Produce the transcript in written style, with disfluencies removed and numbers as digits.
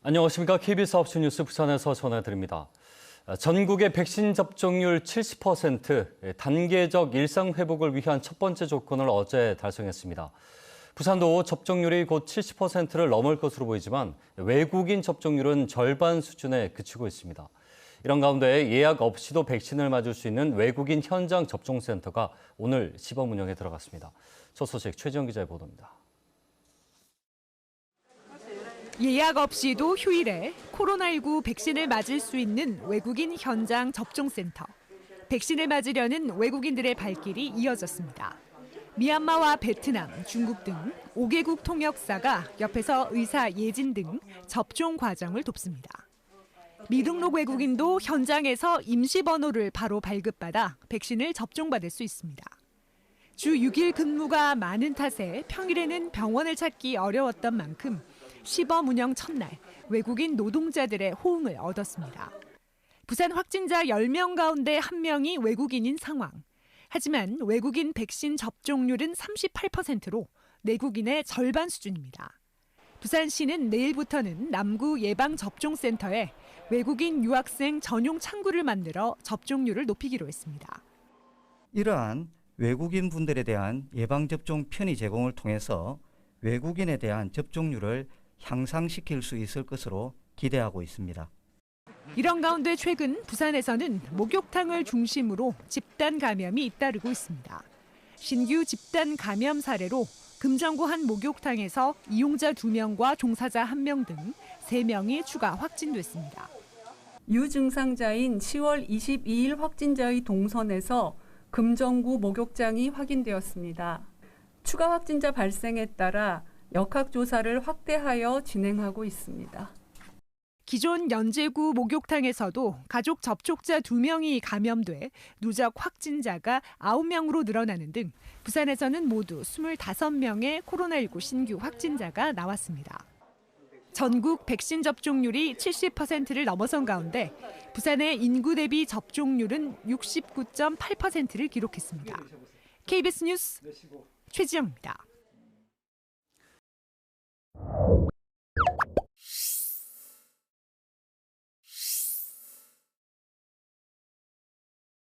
안녕하십니까. KBS 9시 뉴스 부산에서 전해드립니다. 전국의 백신 접종률 70%, 단계적 일상 회복을 위한 첫 번째 조건을 어제 달성했습니다. 부산도 접종률이 곧 70%를 넘을 것으로 보이지만 외국인 접종률은 절반 수준에 그치고 있습니다. 이런 가운데 예약 없이도 백신을 맞을 수 있는 외국인 현장 접종센터가 오늘 시범 운영에 들어갔습니다. 첫 소식 최지영 기자의 보도입니다. 예약 없이도 휴일에 코로나19 백신을 맞을 수 있는 외국인 현장 접종센터. 백신을 맞으려는 외국인들의 발길이 이어졌습니다. 미얀마와 베트남, 중국 등 5개국 통역사가 옆에서 의사 예진 등 접종 과정을 돕습니다. 미등록 외국인도 현장에서 임시번호를 바로 발급받아 백신을 접종받을 수 있습니다. 주 6일 근무가 많은 탓에 평일에는 병원을 찾기 어려웠던 만큼 시범 운영 첫날 외국인 노동자들의 호응을 얻었습니다. 부산 확진자 10명 가운데 1명이 외국인인 상황. 하지만 외국인 백신 접종률은 38%로 내국인의 절반 수준입니다. 부산시는 내일부터는 남구 예방접종센터에 외국인 유학생 전용 창구를 만들어 접종률을 높이기로 했습니다. 이러한 외국인 분들에 대한 예방접종 편의 제공을 통해서 외국인에 대한 접종률을 향상시킬 수 있을 것으로 기대하고 있습니다. 이런 가운데 최근 부산에서는 목욕탕을 중심으로 집단 감염이 잇따르고 있습니다. 신규 집단 감염 사례로 금정구 한 목욕탕에서 이용자 2명과 종사자 1명 등 3명이 추가 확진됐습니다. 유증상자인 10월 22일 확진자의 동선에서 금정구 목욕장이 확인되었습니다. 추가 확진자 발생에 따라 역학조사를 확대하여 진행하고 있습니다. 기존 연제구 목욕탕에서도 가족 접촉자 2명이 감염돼 누적 확진자가 9명으로 늘어나는 등 부산에서는 모두 25명의 코로나19 신규 확진자가 나왔습니다. 전국 백신 접종률이 70%를 넘어선 가운데 부산의 인구 대비 접종률은 69.8%를 기록했습니다. KBS 뉴스 최지영입니다.